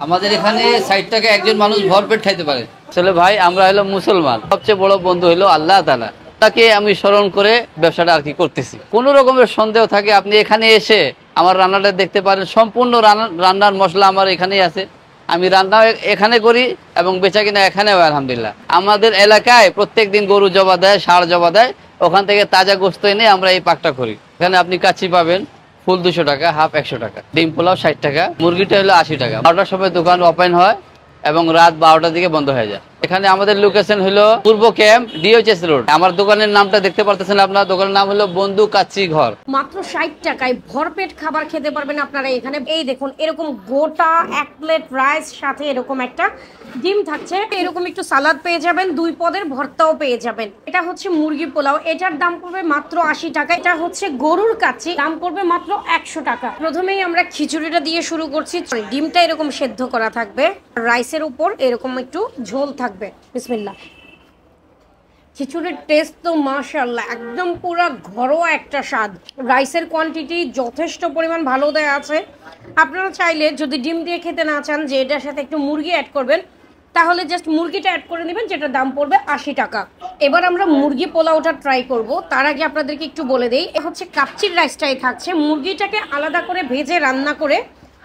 আমাদের এখানে 60 টাকা একজন মানুষ ভরপেট খাইতে পারে। আসলে ভাই আমরা হলো মুসলমান, সবচেয়ে বড় বন্ধু হলো আল্লাহ তাআলা, তাকে আমি স্মরণ করে ব্যবসাটা আর কি করতেছি। কোনো রকমের সন্দেহ থাকে আপনি এখানে এসে আমার রান্নাটা দেখতে পারেন। সম্পূর্ণ রান্নার মশলা আমার এখানেই আছে, আমি রান্না এখানে করি এবং বেচাকিনা এখানে হয় আলহামদুলিল্লাহ। আমাদের এলাকায় প্রত্যেক দিন গরু জবা দেয়, ষাঁড় জবা দেয়, ওখান থেকে তাজা গোস্ত এনে আমরা এই পাকটা করি। এখানে আপনি কাচ্চি পাবেন ফুল 200 টাকা, হাফ 100 টাকা, ডিম পোলাও 60 টাকা, মুরগিটা হলো 80 টাকা। 12টার সময় দোকান ওপেন হয় এবং রাত 12টার দিকে বন্ধ হয়ে যায়। এখানে আমাদের লোকেশন হলো পূর্ব ক্যাম্প, DHS রোড। আমার দোকানের নামটা দেখতে পারতেছেন, আপনার দোকানের নাম হলো বন্ধু কাচ্চি ঘর। মাত্র 60 টাকায় ভরপেট খাবার খেতে পারবেন আপনারা এখানে। এই দেখুন, এরকম গোটা 1 প্লেট রাইস, সাথে এরকম একটা ডিম থাকছে, এরকম একটু সালাদ পেয়ে যাবেন, 2 পদের ভর্তাও পেয়ে যাবেন। এটা হচ্ছে মুরগি পোলাও, এটার দাম পড়বে মাত্র 80 টাকা। এটা হচ্ছে গরুর কাচ্চি, দাম পড়বে মাত্র 100 টাকা। প্রথমেই আমরা খিচুড়িটা দিয়ে শুরু করছি। ডিমটা এরকম সেদ্ধ করা থাকবে, রাইসের উপর এরকম একটু ঝোল থাকবে। বিসমিল্লাহ। খিচুড়ির টেস্ট তো মাশাআল্লাহ একদম পুরো ঘরোয়া একটা স্বাদ। রাইসের কোয়ান্টিটি যথেষ্ট পরিমাণ ভালো দেয়া আছে। আপনারা চাইলে যদি ডিম দিয়ে খেতে না চান, যে এটার সাথে একটু মুরগি অ্যাড করবেন, তাহলে জাস্ট মুরগিটা অ্যাড করে নেবেন, যেটার দাম পড়বে 80 টাকা। এবার আমরা মুরগি পোলাওটা ট্রাই করব। তার আগে আপনাদেরকে একটু বলে দেই, এ হচ্ছে কাচ্চির রাইসটাই থাকছে। মুরগিটাকে আলাদা করে ভেজে রান্না করে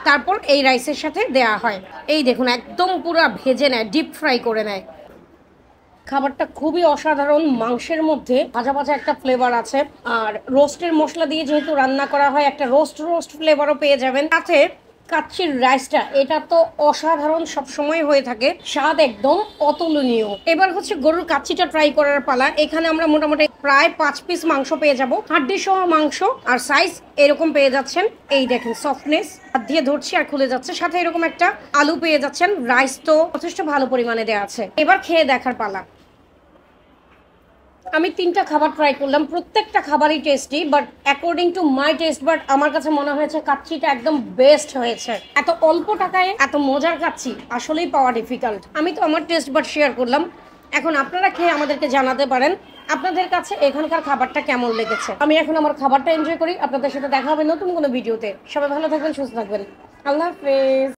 তারপর এই রাইসের সাথে দেয়া হয়। এই দেখুন, একদম পুরো ভেজে নেয়, ডিপ ফ্রাই করে নেয়। খাবারটা খুবই অসাধারণ। মাংসের মধ্যে ভাজা ভাজা একটা ফ্লেভার আছে, আর রোস্টের মশলা দিয়ে যেহেতু রান্না করা হয়, একটা রোস্ট ফ্লেভারও পেয়ে যাবেন। সাথে কাচ্চির রাইসটা, এটা তো অসাধারণ সবসময় হয়ে থাকে, স্বাদ একদম অতুলনীয়। এবার হচ্ছে গরুর কাচ্চিটা ট্রাই করার পালা। এখানে আমরা মোটামুটি প্রায় 5 পিস মাংস পেয়ে যাব, হাড্ডি সহ মাংস, আর সাইজ এরকম পেয়ে যাচ্ছেন। এই দেখেন সফটনেস, হাত দিয়ে ধরছি আর খুলে যাচ্ছে। সাথে এরকম একটা আলু পেয়ে যাচ্ছেন। রাইস তো যথেষ্ট ভালো পরিমাণে দেওয়া আছে। এবার খেয়ে দেখার পালা। আমি 3টা খাবার ট্রাই করলাম, প্রত্যেকটা খাবারই tasty, but according to my test but আমার কাছে মনে হয়েছে কাচ্চিটা একদম বেস্ট হয়েছে। এত অল্প টাকায় এত মজার কাচ্চি আসলেই পাওয়া ডিফিকাল্ট। আমি তো আমার টেস্ট বাট শেয়ার করলাম, এখন আপনারা খেয়ে আমাদেরকে জানাতে পারেন আপনাদের কাছে এখানকার খাবারটা কেমন লেগেছে। আমি এখন আমার খাবারটা এনজয় করি। আপনাদের সাথে দেখা হবে নতুন কোনো ভিডিওতে। সবাই ভালো থাকবেন, সুস্থ থাকবেন। আল্লাহ হাফেজ।